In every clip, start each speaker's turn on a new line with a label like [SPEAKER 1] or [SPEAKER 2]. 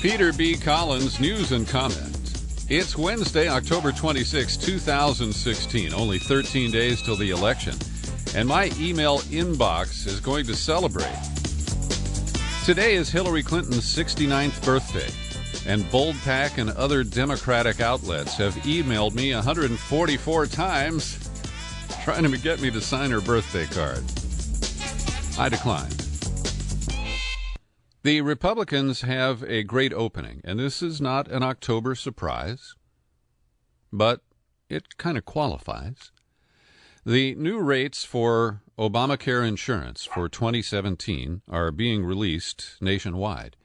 [SPEAKER 1] Peter B. Collins, news and comment. It's Wednesday, October 26, 2016, only 13 days till the election, and my email inbox is going to celebrate. Today is Hillary Clinton's 69th birthday, and Boldpack and other Democratic outlets have emailed me 144 times trying to get me to sign her birthday card. I declined. The Republicans have a great opening, and this is not an October surprise, but it kind of qualifies. The new rates for Obamacare insurance for 2017 are being released nationwide,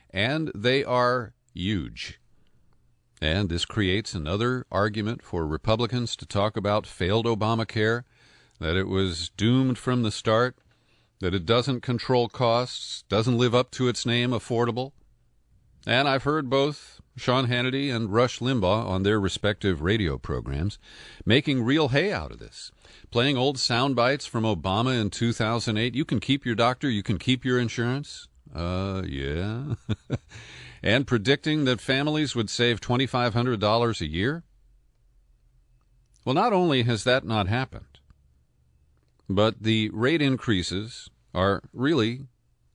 [SPEAKER 1] and they are huge. And this creates another argument for Republicans to talk about failed Obamacare, that it was doomed from the start, that it doesn't control costs, doesn't live up to its name, affordable. And I've heard both Sean Hannity and Rush Limbaugh on their respective radio programs making real hay out of this, playing old sound bites from Obama in 2008. You can keep your doctor, you can keep your insurance. Yeah. And predicting that families would save $2,500 a year. Well, not only has that not happened, but the rate increases are really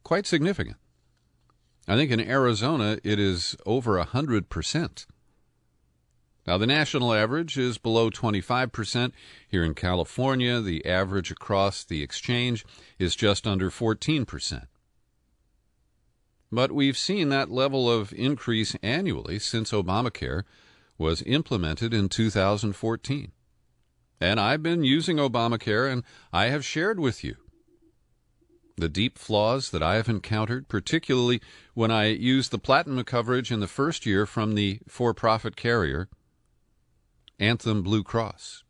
[SPEAKER 1] quite significant. I think in Arizona it is over 100%. Now, the national average is below 25%. Here in California, the average across the exchange is just under 14%. But we've seen that level of increase annually since Obamacare was implemented in 2014. And I've been using Obamacare, and I have shared with you the deep flaws that I have encountered, particularly when I used the platinum coverage in the first year from the for-profit carrier, Anthem Blue Cross.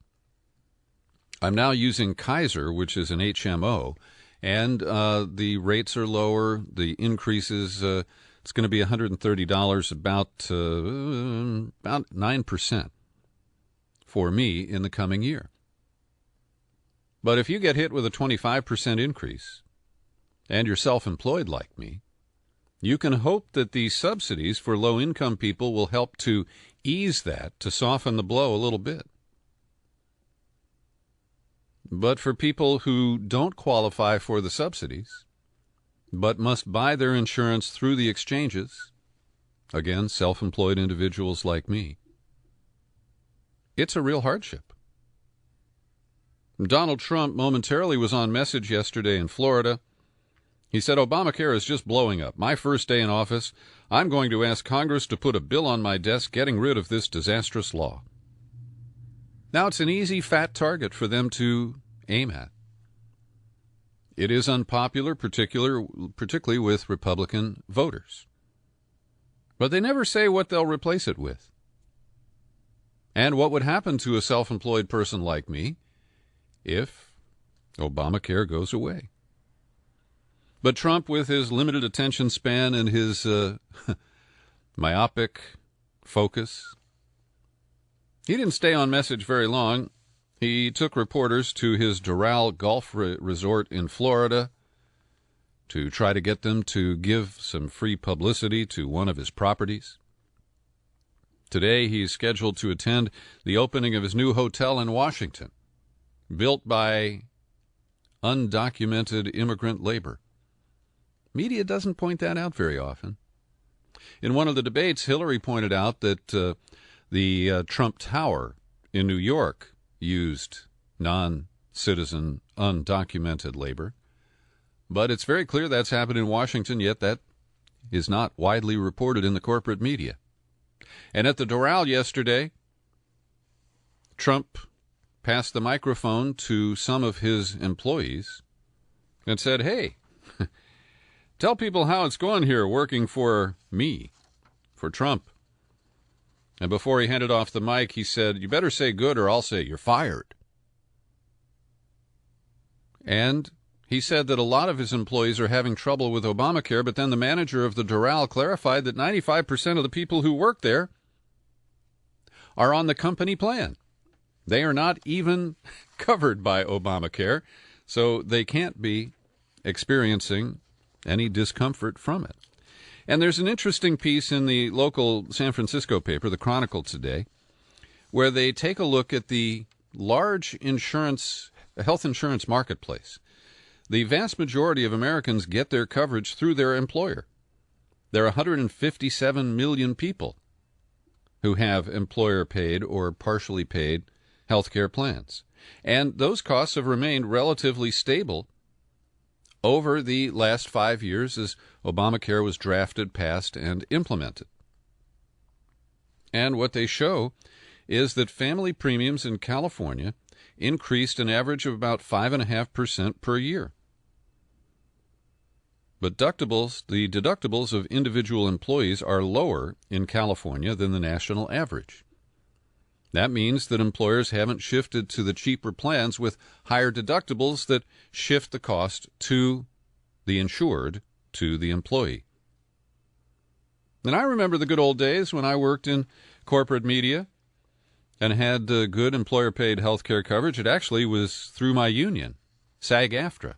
[SPEAKER 1] I'm now using Kaiser, which is an HMO, and the rates are lower. The increases, it's going to be $130, about 9% for me in the coming year. But if you get hit with a 25% increase, and you're self-employed like me, you can hope that the subsidies for low-income people will help to ease that, to soften the blow a little bit. But for people who don't qualify for the subsidies, but must buy their insurance through the exchanges, again, self-employed individuals like me, it's a real hardship. Donald Trump momentarily was on message yesterday in Florida. He said, Obamacare is just blowing up. My first day in office, I'm going to ask Congress to put a bill on my desk getting rid of this disastrous law. Now, it's an easy, fat target for them to aim at. It is unpopular, particularly with Republican voters. But they never say what they'll replace it with. And what would happen to a self-employed person like me if Obamacare goes away? But Trump, with his limited attention span and his myopic focus, he didn't stay on message very long. He took reporters to his Doral Golf Resort in Florida to try to get them to give some free publicity to one of his properties. Today, he's scheduled to attend the opening of his new hotel in Washington, built by undocumented immigrant labor. Media doesn't point that out very often. In one of the debates, Hillary pointed out that the Trump Tower in New York used non-citizen, undocumented labor. But it's very clear that's happened in Washington, yet that is not widely reported in the corporate media. And at the Doral yesterday, Trump passed the microphone to some of his employees and said, hey, tell people how it's going here working for me, for Trump. And before he handed off the mic, he said, you better say good or I'll say you're fired. And he said that a lot of his employees are having trouble with Obamacare, but then the manager of the Doral clarified that 95% of the people who work there are on the company plan. They are not even covered by Obamacare, so they can't be experiencing any discomfort from it. And there's an interesting piece in the local San Francisco paper, the Chronicle today, where they take a look at the large health insurance marketplace. The vast majority of Americans get their coverage through their employer. There are 157 million people who have employer-paid or partially paid health care plans. And those costs have remained relatively stable over the last 5 years as Obamacare was drafted, passed, and implemented. And what they show is that family premiums in California increased an average of about 5.5% per year. But the deductibles of individual employees are lower in California than the national average. That means that employers haven't shifted to the cheaper plans with higher deductibles that shift the cost to the insured, to the employee. And I remember the good old days when I worked in corporate media and had good employer-paid health care coverage. It actually was through my union, SAG-AFTRA.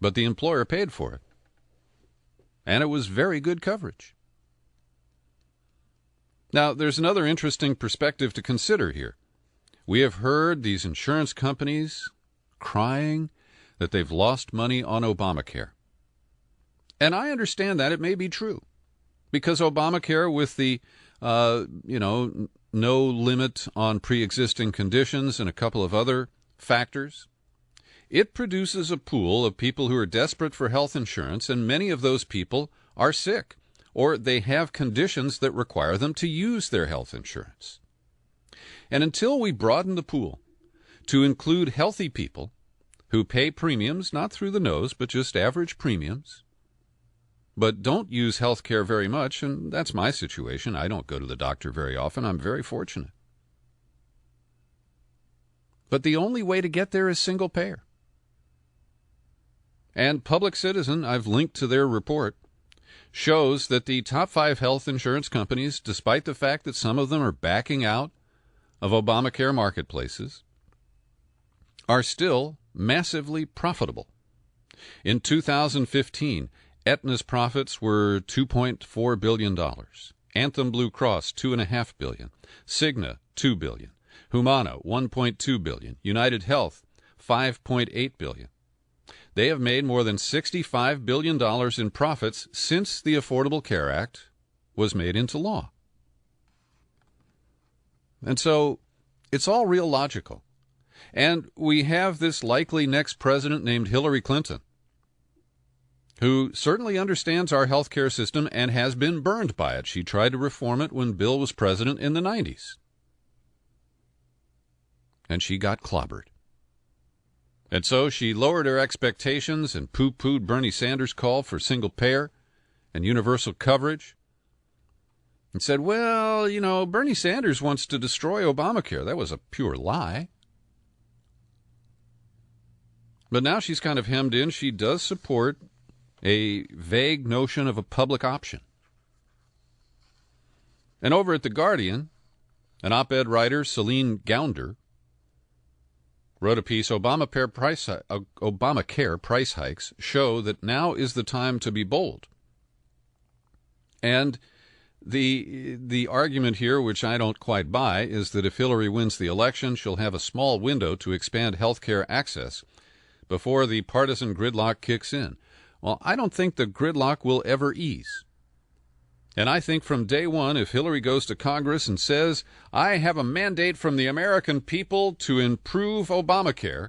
[SPEAKER 1] But the employer paid for it. And it was very good coverage. Now, there's another interesting perspective to consider here. We have heard these insurance companies crying that they've lost money on Obamacare. And I understand that it may be true, because Obamacare, with the, no limit on pre-existing conditions and a couple of other factors, it produces a pool of people who are desperate for health insurance, and many of those people are sick, or they have conditions that require them to use their health insurance. And until we broaden the pool to include healthy people who pay premiums, not through the nose, but just average premiums, but don't use health care very much, and that's my situation. I don't go to the doctor very often. I'm very fortunate. But the only way to get there is single payer. And Public Citizen, I've linked to their report, shows that the top 5 health insurance companies, despite the fact that some of them are backing out of Obamacare marketplaces, are still massively profitable. In 2015, Aetna's profits were $2.4 billion. Anthem Blue Cross, $2.5 billion. Cigna, $2 billion. Humana, $1.2 billion. United Health, $5.8 billion. They have made more than $65 billion in profits since the Affordable Care Act was made into law. And so it's all real logical. And we have this likely next president named Hillary Clinton, who certainly understands our health care system and has been burned by it. She tried to reform it when Bill was president in the 90s. And she got clobbered. And so she lowered her expectations and poo-pooed Bernie Sanders' call for single payer and universal coverage and said, well, Bernie Sanders wants to destroy Obamacare. That was a pure lie. But now she's kind of hemmed in. She does support a vague notion of a public option. And over at The Guardian, an op-ed writer, Celine Gounder, wrote a piece, Obamacare price hikes show that now is the time to be bold. And the argument here, which I don't quite buy, is that if Hillary wins the election, she'll have a small window to expand health care access before the partisan gridlock kicks in. Well, I don't think the gridlock will ever ease. And I think from day one, if Hillary goes to Congress and says, I have a mandate from the American people to improve Obamacare,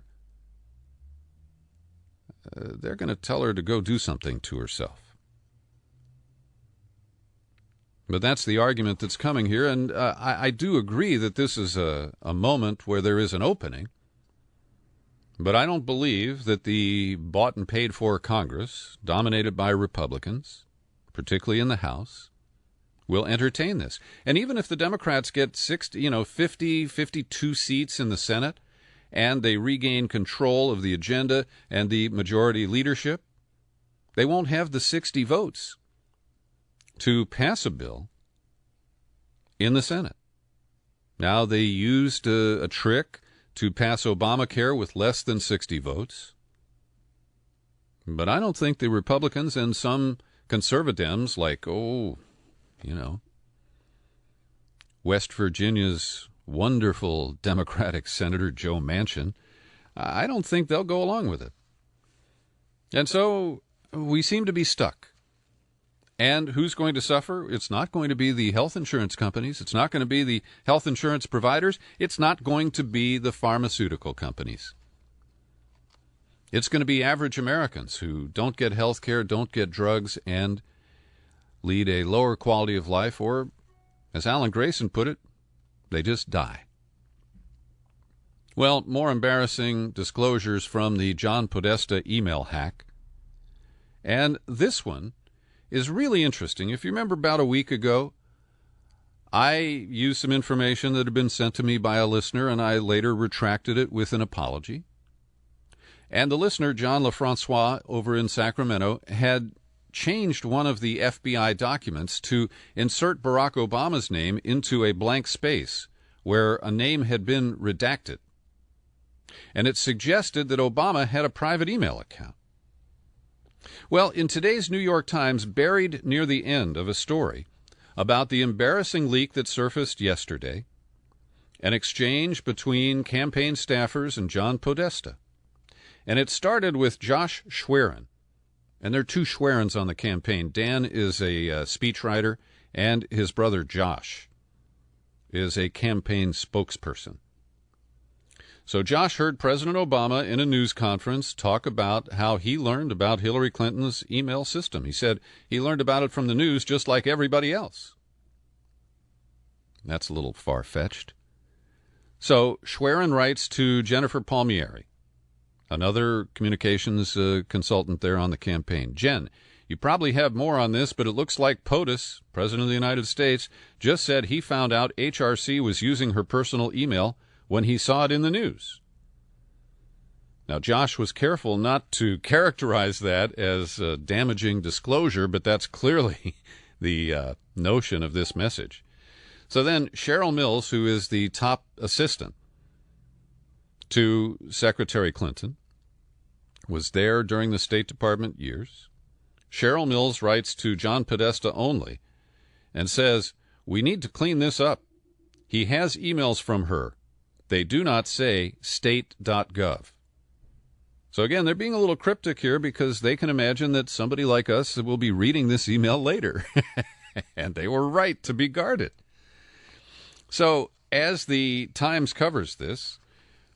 [SPEAKER 1] they're going to tell her to go do something to herself. But that's the argument that's coming here, and I do agree that this is a moment where there is an opening. But I don't believe that the bought and paid for Congress, dominated by Republicans, particularly in the House, will entertain this. And even if the Democrats get 50, 52 seats in the Senate, and they regain control of the agenda and the majority leadership, they won't have the 60 votes to pass a bill in the Senate. Now, they used a trick to pass Obamacare with less than 60 votes. But I don't think the Republicans and some conservatives like, West Virginia's wonderful Democratic Senator Joe Manchin, I don't think they'll go along with it. And so we seem to be stuck. And who's going to suffer? It's not going to be the health insurance companies. It's not going to be the health insurance providers. It's not going to be the pharmaceutical companies. It's going to be average Americans who don't get health care, don't get drugs, and lead a lower quality of life, or, as Alan Grayson put it, they just die. Well, more embarrassing disclosures from the John Podesta email hack. And this one is really interesting. If you remember about a week ago, I used some information that had been sent to me by a listener, and I later retracted it with an apology. And the listener, John LaFrancois, over in Sacramento, had changed one of the FBI documents to insert Barack Obama's name into a blank space where a name had been redacted. And it suggested that Obama had a private email account. Well, in today's New York Times, buried near the end of a story about the embarrassing leak that surfaced yesterday, an exchange between campaign staffers and John Podesta. And it started with Josh Schwerin. And there are two Schwerins on the campaign. Dan is a speechwriter, and his brother Josh is a campaign spokesperson. So Josh heard President Obama in a news conference talk about how he learned about Hillary Clinton's email system. He said he learned about it from the news just like everybody else. That's a little far-fetched. So Schwerin writes to Jennifer Palmieri, another communications consultant there on the campaign. Jen, you probably have more on this, but it looks like POTUS, President of the United States, just said he found out HRC was using her personal email when he saw it in the news. Now, Josh was careful not to characterize that as a damaging disclosure, but that's clearly the notion of this message. So then Cheryl Mills, who is the top assistant to Secretary Clinton, was there during the State Department years. Cheryl Mills writes to John Podesta only and says, "We need to clean this up. He has emails from her. They do not say state.gov. So again, they're being a little cryptic here because they can imagine that somebody like us will be reading this email later. And they were right to be guarded. So as the Times covers this,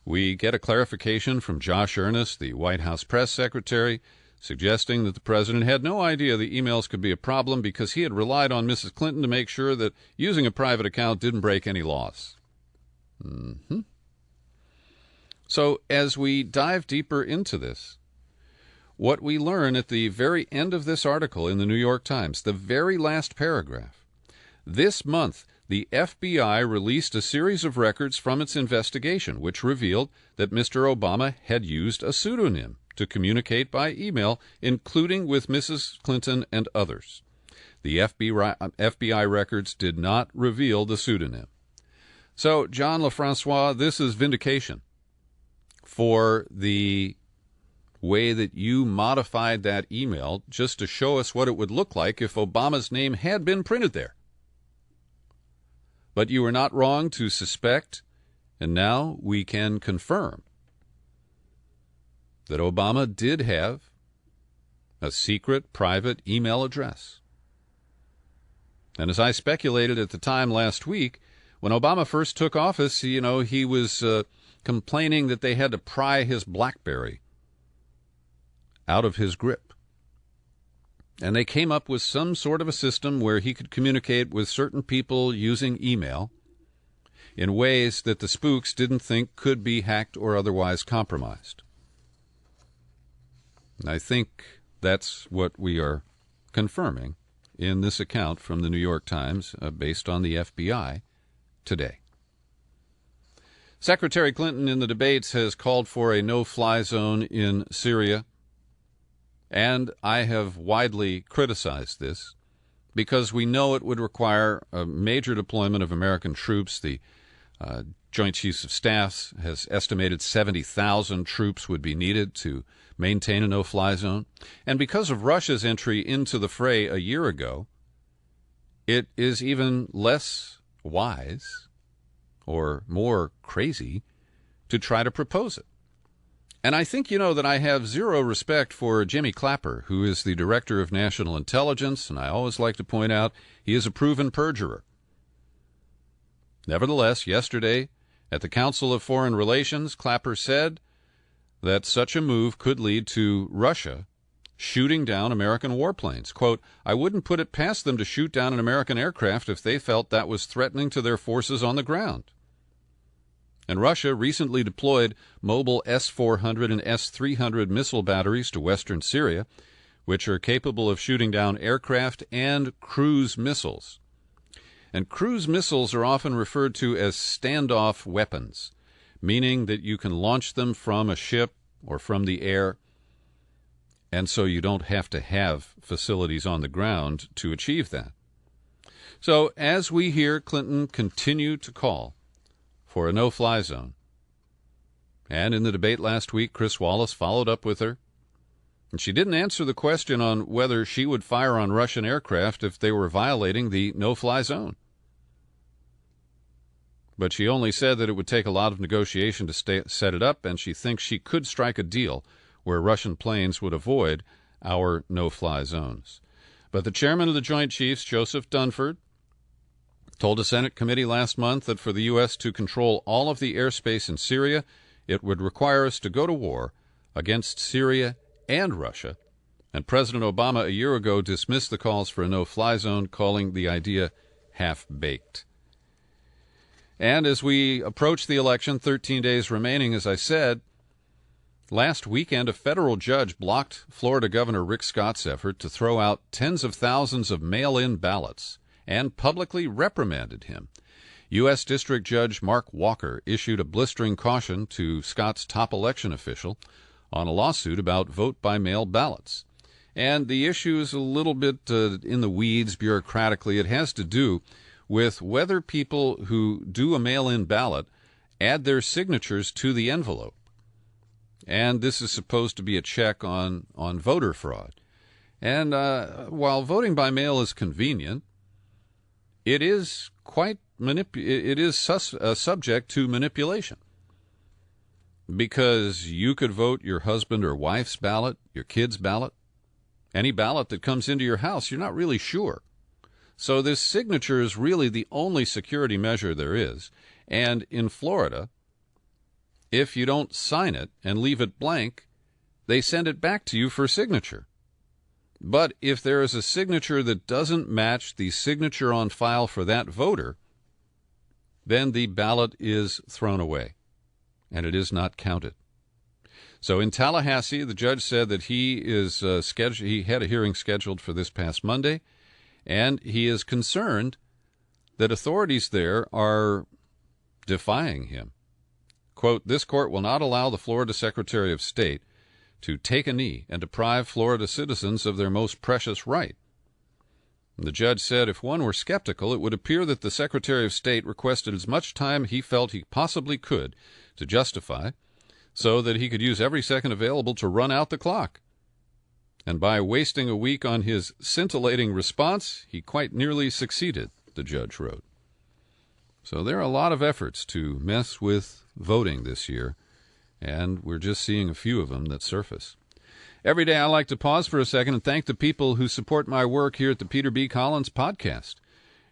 [SPEAKER 1] we get a clarification from Josh Earnest, the White House press secretary, suggesting that the president had no idea the emails could be a problem because he had relied on Mrs. Clinton to make sure that using a private account didn't break any laws. So as we dive deeper into this, what we learn at the very end of this article in the New York Times, the very last paragraph, this month the FBI released a series of records from its investigation, which revealed that Mr. Obama had used a pseudonym to communicate by email, including with Mrs. Clinton and others. The FBI records did not reveal the pseudonym. So, John LaFrancois, this is vindication for the way that you modified that email just to show us what it would look like if Obama's name had been printed there. But you were not wrong to suspect, and now we can confirm that Obama did have a secret private email address. And as I speculated at the time last week, when Obama first took office, he was complaining that they had to pry his BlackBerry out of his grip. And they came up with some sort of a system where he could communicate with certain people using email in ways that the spooks didn't think could be hacked or otherwise compromised. And I think that's what we are confirming in this account from the New York Times based on the FBI today. Secretary Clinton in the debates has called for a no-fly zone in Syria, and I have widely criticized this because we know it would require a major deployment of American troops. The Joint Chiefs of Staff has estimated 70,000 troops would be needed to maintain a no-fly zone. And because of Russia's entry into the fray a year ago, it is even less wise or more crazy to try to propose it. And I think you know that I have zero respect for Jimmy Clapper, who is the Director of National Intelligence, and I always like to point out he is a proven perjurer. Nevertheless, yesterday, at the Council of Foreign Relations, Clapper said that such a move could lead to Russia shooting down American warplanes. Quote, I wouldn't put it past them to shoot down an American aircraft if they felt that was threatening to their forces on the ground. And Russia recently deployed mobile S-400 and S-300 missile batteries to western Syria, which are capable of shooting down aircraft and cruise missiles. And cruise missiles are often referred to as standoff weapons, meaning that you can launch them from a ship or from the air, and so you don't have to have facilities on the ground to achieve that. So as we hear Clinton continue to call for a no-fly zone, and in the debate last week, Chris Wallace followed up with her, and she didn't answer the question on whether she would fire on Russian aircraft if they were violating the no-fly zone. But she only said that it would take a lot of negotiation to set it up, and she thinks she could strike a deal where Russian planes would avoid our no-fly zones. But the chairman of the Joint Chiefs, Joseph Dunford, told a Senate committee last month that for the U.S. to control all of the airspace in Syria, it would require us to go to war against Syria and Russia. And President Obama a year ago dismissed the calls for a no-fly zone, calling the idea half-baked. And as we approach the election, 13 days remaining, as I said, last weekend a federal judge blocked Florida Governor Rick Scott's effort to throw out tens of thousands of mail-in ballots and publicly reprimanded him. U.S. District Judge Mark Walker issued a blistering caution to Scott's top election official on a lawsuit about vote-by-mail ballots. And the issue is a little bit in the weeds bureaucratically. It has to do with whether people who do a mail-in ballot add their signatures to the envelope. And this is supposed to be a check on voter fraud. And while voting by mail is convenient, it is subject to manipulation. Because you could vote your husband or wife's ballot, your kid's ballot, any ballot that comes into your house, you're not really sure. So this signature is really the only security measure there is. And in Florida, if you don't sign it and leave it blank, they send it back to you for signature. But if there is a signature that doesn't match the signature on file for that voter, then the ballot is thrown away, and it is not counted. So in Tallahassee, the judge said that he had a hearing scheduled for this past Monday, and he is concerned that authorities there are defying him. Quote, this court will not allow the Florida Secretary of State to take a knee and deprive Florida citizens of their most precious right. And the judge said if one were skeptical, it would appear that the Secretary of State requested as much time he felt he possibly could to justify so that he could use every second available to run out the clock. And by wasting a week on his scintillating response, he quite nearly succeeded, the judge wrote. So there are a lot of efforts to mess with voting this year, and we're just seeing a few of them that surface. Every day I like to pause for a second and thank the people who support my work here at the Peter B. Collins Podcast.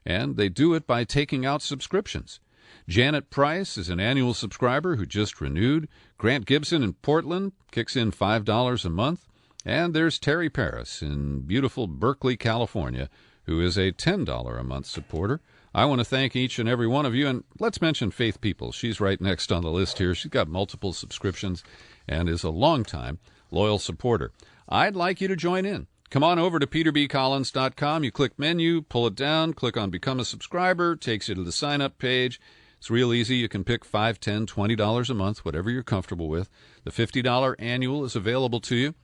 [SPEAKER 1] And they do it by taking out subscriptions. Janet Price is an annual subscriber who just renewed. Grant Gibson in Portland kicks in $5 a month. And there's Terry Paris in beautiful Berkeley, California, who is a $10 a month supporter. I want to thank each and every one of you, and let's mention Faith People. She's right next on the list here. She's got multiple subscriptions and is a longtime loyal supporter. I'd like you to join in. Come on over to peterbcollins.com. You click menu, pull it down, click on Become a Subscriber, takes you to the sign-up page. It's real easy. You can pick $5, $10, $20 a month, whatever you're comfortable with. The $50 annual is available to you.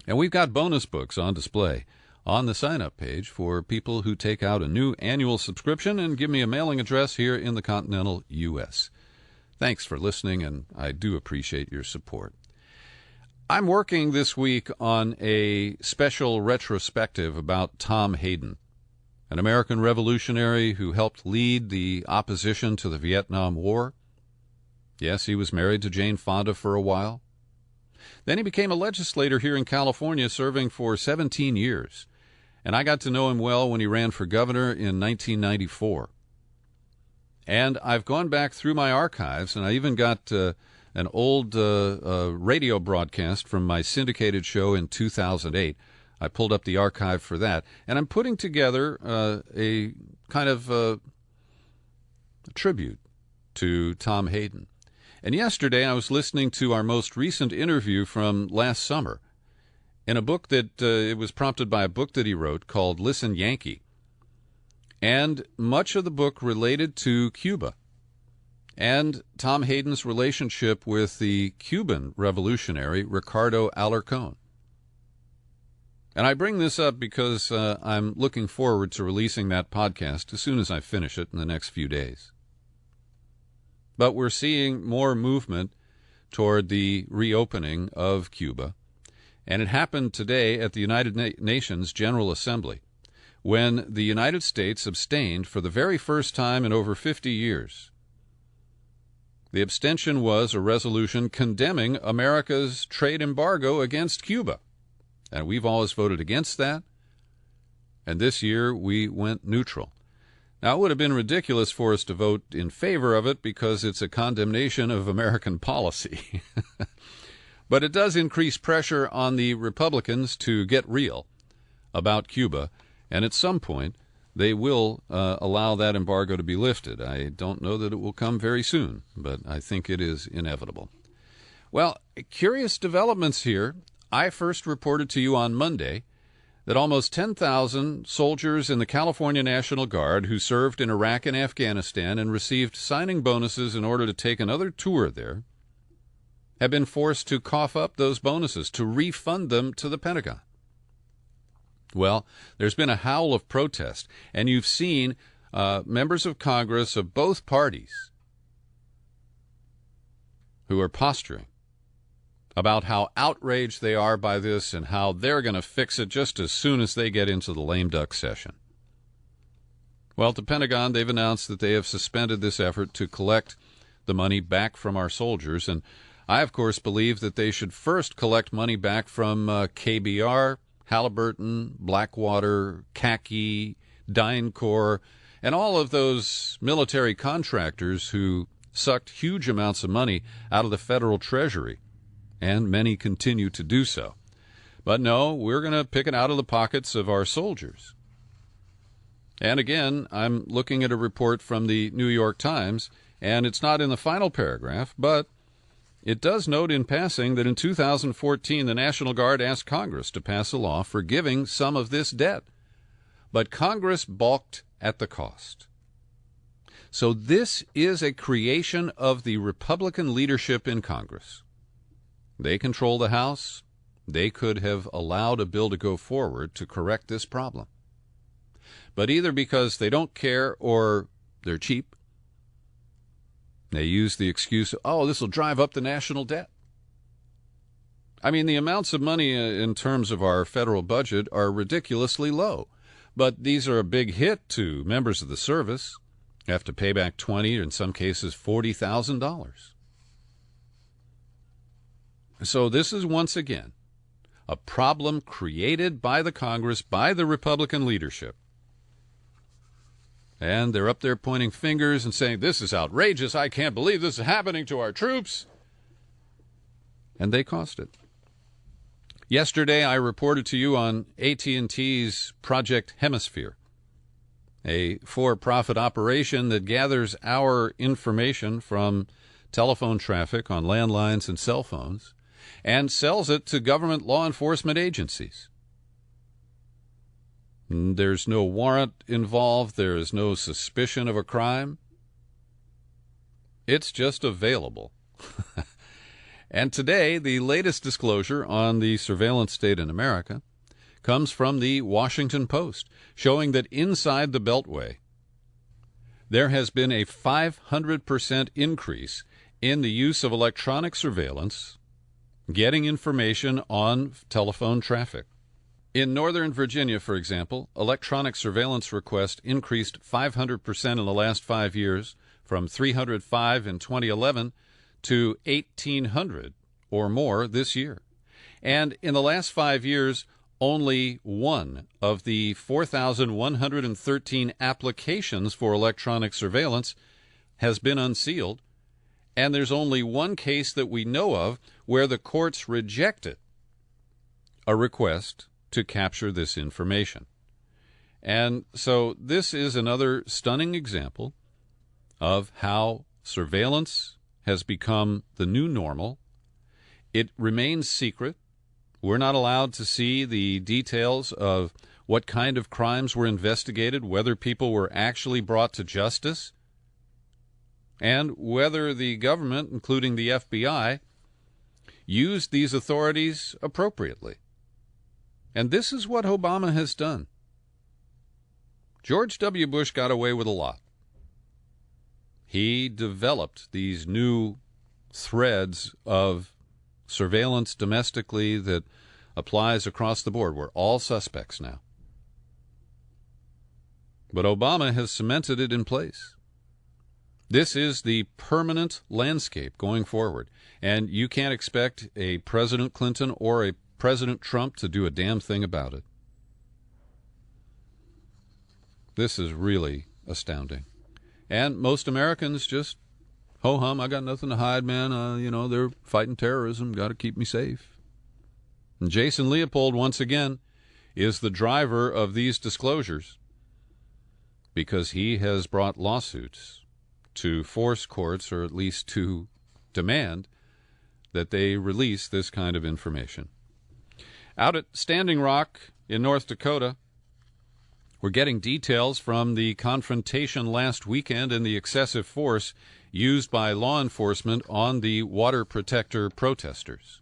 [SPEAKER 1] And we've got bonus books on display on the sign-up page for people who take out a new annual subscription and give me a mailing address here in the continental U.S. Thanks for listening, and I do appreciate your support. I'm working this week on a special retrospective about Tom Hayden, an American revolutionary who helped lead the opposition to the Vietnam War. Yes, he was married to Jane Fonda for a while. Then he became a legislator here in California, serving for 17 years. And I got to know him well when he ran for governor in 1994. And I've gone back through my archives, and I even got an old radio broadcast from my syndicated show in 2008. I pulled up the archive for that. And I'm putting together a kind of tribute to Tom Hayden. And yesterday I was listening to our most recent interview from last summer in a book that it was prompted by a book that he wrote called Listen Yankee. And much of the book related to Cuba and Tom Hayden's relationship with the Cuban revolutionary Ricardo Alarcón. And I bring this up because I'm looking forward to releasing that podcast as soon as I finish it in the next few days. But we're seeing more movement toward the reopening of Cuba. And it happened today at the United Nations General Assembly, when the United States abstained for the very first time in over 50 years. The abstention was a resolution condemning America's trade embargo against Cuba. And we've always voted against that. And this year we went neutral. Now, it would have been ridiculous for us to vote in favor of it because it's a condemnation of American policy. But it does increase pressure on the Republicans to get real about Cuba, and at some point they will allow that embargo to be lifted. I don't know that it will come very soon, but I think it is inevitable. Well, curious developments here. I first reported to you on Monday that almost 10,000 soldiers in the California National Guard who served in Iraq and Afghanistan and received signing bonuses in order to take another tour there have been forced to cough up those bonuses, to refund them to the Pentagon. Well, there's been a howl of protest, and you've seen members of Congress of both parties who are posturing about how outraged they are by this and how they're going to fix it just as soon as they get into the lame duck session. Well, at the Pentagon, they've announced that they have suspended this effort to collect the money back from our soldiers, and I, of course, believe that they should first collect money back from KBR, Halliburton, Blackwater, CACI, DynCorp, and all of those military contractors who sucked huge amounts of money out of the federal treasury, and many continue to do so. But no, we're going to pick it out of the pockets of our soldiers. And again, I'm looking at a report from the New York Times, and it's not in the final paragraph, but it does note in passing that in 2014, the National Guard asked Congress to pass a law forgiving some of this debt. But Congress balked at the cost. So this is a creation of the Republican leadership in Congress. They control the House. They could have allowed a bill to go forward to correct this problem. But either because they don't care or they're cheap, they use the excuse, oh, this will drive up the national debt. I mean, the amounts of money in terms of our federal budget are ridiculously low. But these are a big hit to members of the service. You have to pay back $20,000 or in some cases $40,000. So this is once again a problem created by the Congress, by the Republican leadership. And they're up there pointing fingers and saying, this is outrageous. I can't believe this is happening to our troops. And they caused it. Yesterday, I reported to you on AT&T's Project Hemisphere, a for-profit operation that gathers our information from telephone traffic on landlines and cell phones and sells it to government law enforcement agencies. There's no warrant involved. There is no suspicion of a crime. It's just available. And today, the latest disclosure on the surveillance state in America comes from the Washington Post, showing that inside the Beltway, there has been a 500% increase in the use of electronic surveillance, getting information on telephone traffic. In Northern Virginia, for example, electronic surveillance requests increased 500% in the last 5 years, from 305 in 2011 to 1,800 or more this year. And in the last 5 years, only one of the 4,113 applications for electronic surveillance has been unsealed, and there's only one case that we know of where the courts rejected a request to capture this information. And so this is another stunning example of how surveillance has become the new normal. It remains secret. We're not allowed to see the details of what kind of crimes were investigated, whether people were actually brought to justice, and whether the government, including the FBI, used these authorities appropriately. And this is what Obama has done. George W. Bush got away with a lot. He developed these new threads of surveillance domestically that applies across the board. We're all suspects now. But Obama has cemented it in place. This is the permanent landscape going forward. And you can't expect a President Clinton or a President Trump to do a damn thing about it. This is really astounding. And most Americans just, ho-hum, I got nothing to hide, man. They're fighting terrorism. Got to keep me safe. And Jason Leopold, once again, is the driver of these disclosures because he has brought lawsuits to force courts, or at least to demand, that they release this kind of information. Out at Standing Rock in North Dakota, we're getting details from the confrontation last weekend and the excessive force used by law enforcement on the water protector protesters.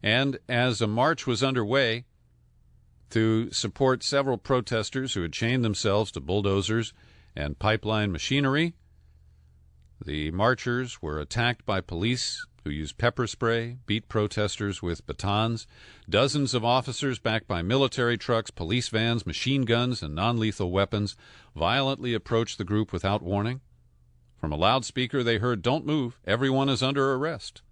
[SPEAKER 1] And as a march was underway to support several protesters who had chained themselves to bulldozers and pipeline machinery, the marchers were attacked by police who used pepper spray, beat protesters with batons. Dozens of officers, backed by military trucks, police vans, machine guns, and non-lethal weapons, violently approached the group without warning. From a loudspeaker, they heard, "Don't move. Everyone is under arrest."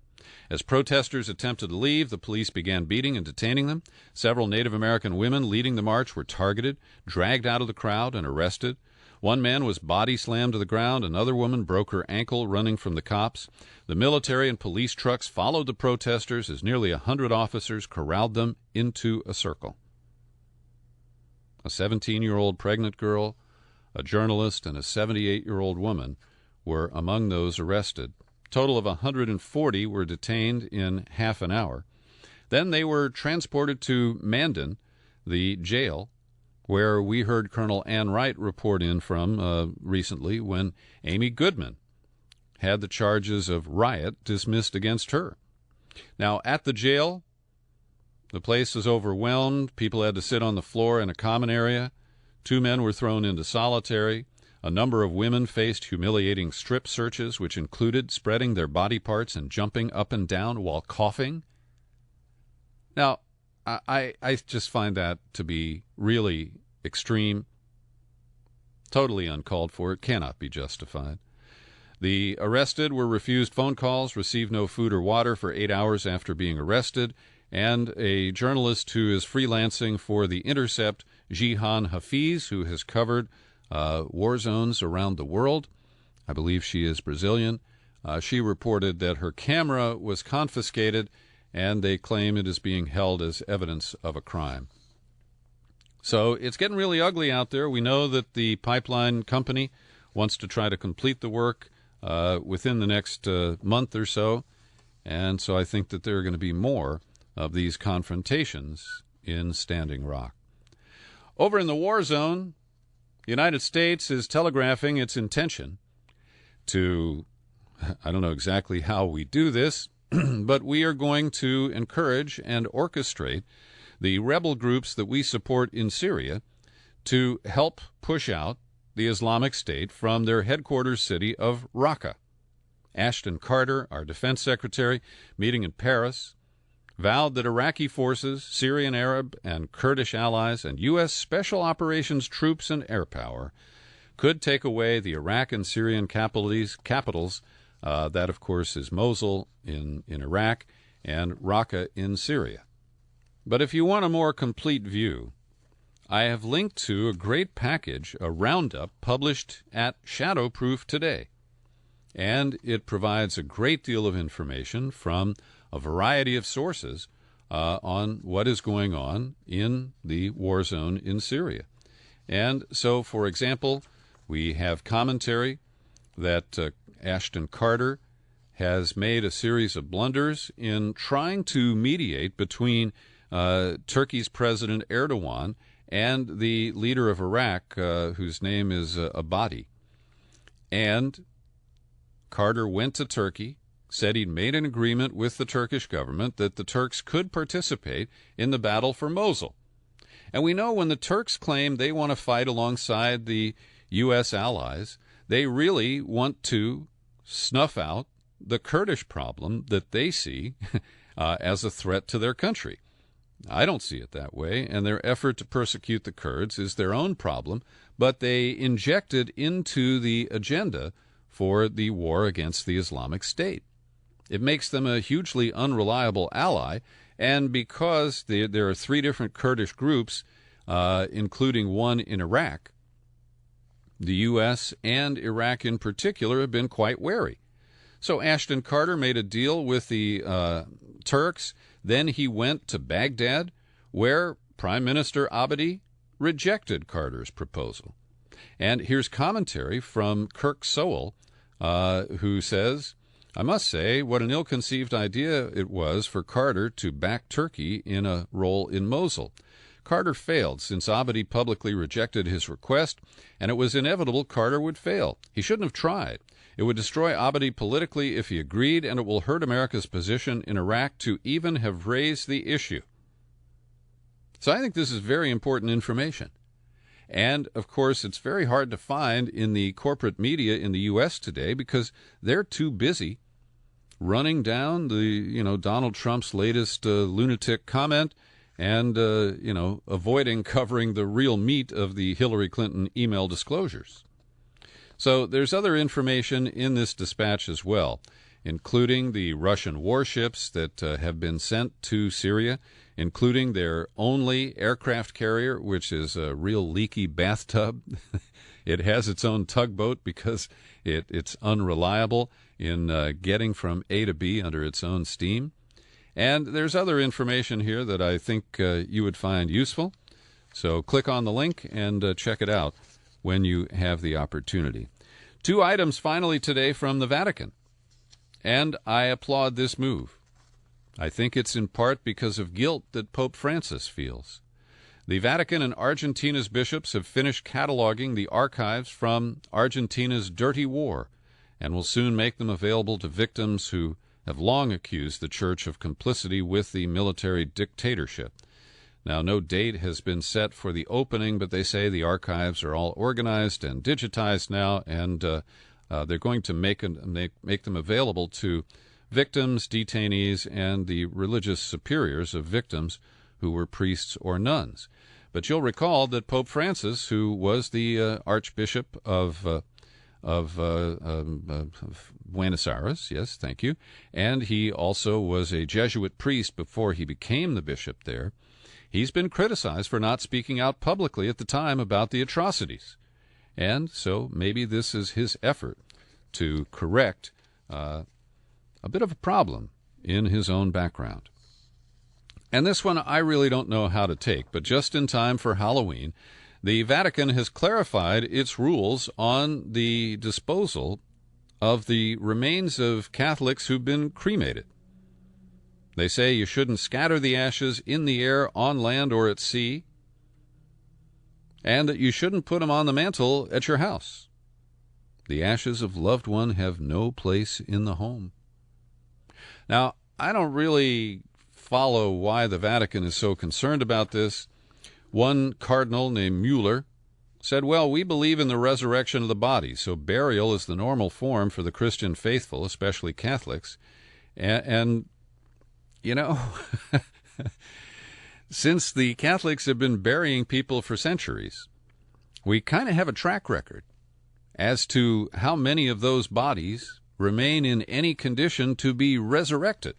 [SPEAKER 1] As protesters attempted to leave, the police began beating and detaining them. Several Native American women leading the march were targeted, dragged out of the crowd, and arrested. One man was body slammed to the ground. Another woman broke her ankle running from the cops. The military and police trucks followed the protesters as nearly 100 officers corralled them into a circle. A 17-year-old pregnant girl, a journalist, and a 78-year-old woman were among those arrested. A total of 140 were detained in half an hour. Then they were transported to Mandan, the jail, where we heard Colonel Ann Wright report in from recently when Amy Goodman had the charges of riot dismissed against her. Now, at the jail, the place was overwhelmed. People had to sit on the floor in a common area. 2 men were thrown into solitary. A number of women faced humiliating strip searches, which included spreading their body parts and jumping up and down while coughing. Now, I just find that to be really extreme, totally uncalled for. It cannot be justified. The arrested were refused phone calls, received no food or water for 8 hours after being arrested, and a journalist who is freelancing for The Intercept, Jihan Hafiz, who has covered war zones around the world. I believe she is Brazilian. She reported that her camera was confiscated, and they claim it is being held as evidence of a crime. So it's getting really ugly out there. We know that the pipeline company wants to try to complete the work within the next month or so, and so I think that there are going to be more of these confrontations in Standing Rock. Over in the war zone, the United States is telegraphing its intention to, I don't know exactly how we do this, but we are going to encourage and orchestrate the rebel groups that we support in Syria to help push out the Islamic State from their headquarters city of Raqqa. Ashton Carter, our defense secretary, meeting in Paris, vowed that Iraqi forces, Syrian Arab and Kurdish allies, and U.S. Special Operations troops and air power could take away the Iraq and Syrian capitals. That, of course, is Mosul in Iraq and Raqqa in Syria. But if you want a more complete view, I have linked to a great package, a roundup, published at Shadowproof today. And it provides a great deal of information from a variety of sources on what is going on in the war zone in Syria. And so, for example, we have commentary that Ashton Carter has made a series of blunders in trying to mediate between Turkey's President Erdogan and the leader of Iraq, whose name is Abadi. And Carter went to Turkey, said he'd made an agreement with the Turkish government that the Turks could participate in the battle for Mosul. And we know when the Turks claim they want to fight alongside the U.S. allies, they really want to snuff out the Kurdish problem that they see as a threat to their country. I don't see it that way, and their effort to persecute the Kurds is their own problem, but they inject it into the agenda for the war against the Islamic State. It makes them a hugely unreliable ally, and because there are three different Kurdish groups, including one in Iraq, the U.S. and Iraq in particular have been quite wary. So Ashton Carter made a deal with the Turks. Then he went to Baghdad, where Prime Minister Abadi rejected Carter's proposal. And here's commentary from Kirk Sowell, who says, I must say what an ill-conceived idea it was for Carter to back Turkey in a role in Mosul. Carter failed since Abadi publicly rejected his request, and it was inevitable Carter would fail. He shouldn't have tried. It would destroy Abadi politically if he agreed, and it will hurt America's position in Iraq to even have raised the issue. So I think this is very important information. And, of course, it's very hard to find in the corporate media in the U.S. today because they're too busy running down Donald Trump's latest lunatic comment and, avoiding covering the real meat of the Hillary Clinton email disclosures. So there's other information in this dispatch as well, including the Russian warships that have been sent to Syria, including their only aircraft carrier, which is a real leaky bathtub. It has its own tugboat because it's unreliable in getting from A to B under its own steam. And there's other information here that I think you would find useful. So click on the link and check it out when you have the opportunity. 2 items finally today from the Vatican. And I applaud this move. I think it's in part because of guilt that Pope Francis feels. The Vatican and Argentina's bishops have finished cataloging the archives from Argentina's dirty war and will soon make them available to victims who have long accused the Church of complicity with the military dictatorship. Now, no date has been set for the opening, but they say the archives are all organized and digitized now, and they're going to make them available to victims, detainees, and the religious superiors of victims who were priests or nuns. But you'll recall that Pope Francis, who was the Archbishop of Buenos Aires, yes, thank you, and he also was a Jesuit priest before he became the bishop there, he's been criticized for not speaking out publicly at the time about the atrocities. And so maybe this is his effort to correct a bit of a problem in his own background. And this one I really don't know how to take, but just in time for Halloween, the Vatican has clarified its rules on the disposal of the remains of Catholics who've been cremated. They say you shouldn't scatter the ashes in the air, on land, or at sea, and that you shouldn't put them on the mantle at your house. The ashes of loved one have no place in the home. Now, I don't really follow why the Vatican is so concerned about this. One cardinal named Mueller said, well, we believe in the resurrection of the body, so burial is the normal form for the Christian faithful, especially Catholics. And you know, since the Catholics have been burying people for centuries, we kind of have a track record as to how many of those bodies remain in any condition to be resurrected.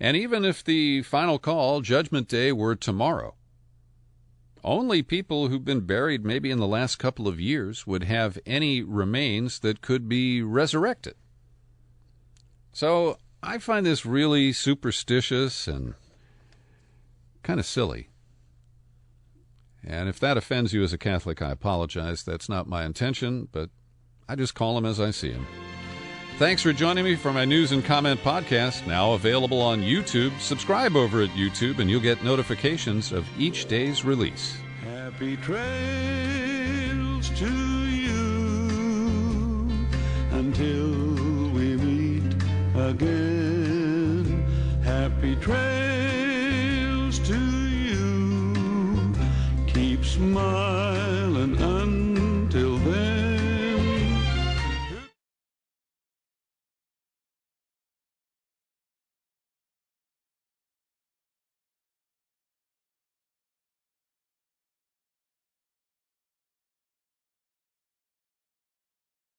[SPEAKER 1] And even if the final call, Judgment Day, were tomorrow, only people who've been buried maybe in the last couple of years would have any remains that could be resurrected. So I find this really superstitious and kind of silly. And if that offends you as a Catholic, I apologize. That's not my intention, but I just call them as I see them. Thanks for joining me for my News and Comment podcast, now available on YouTube. Subscribe over at YouTube, and you'll get notifications of each day's release.
[SPEAKER 2] Happy trails to you until we meet again. Happy trails to you. Keep smiling.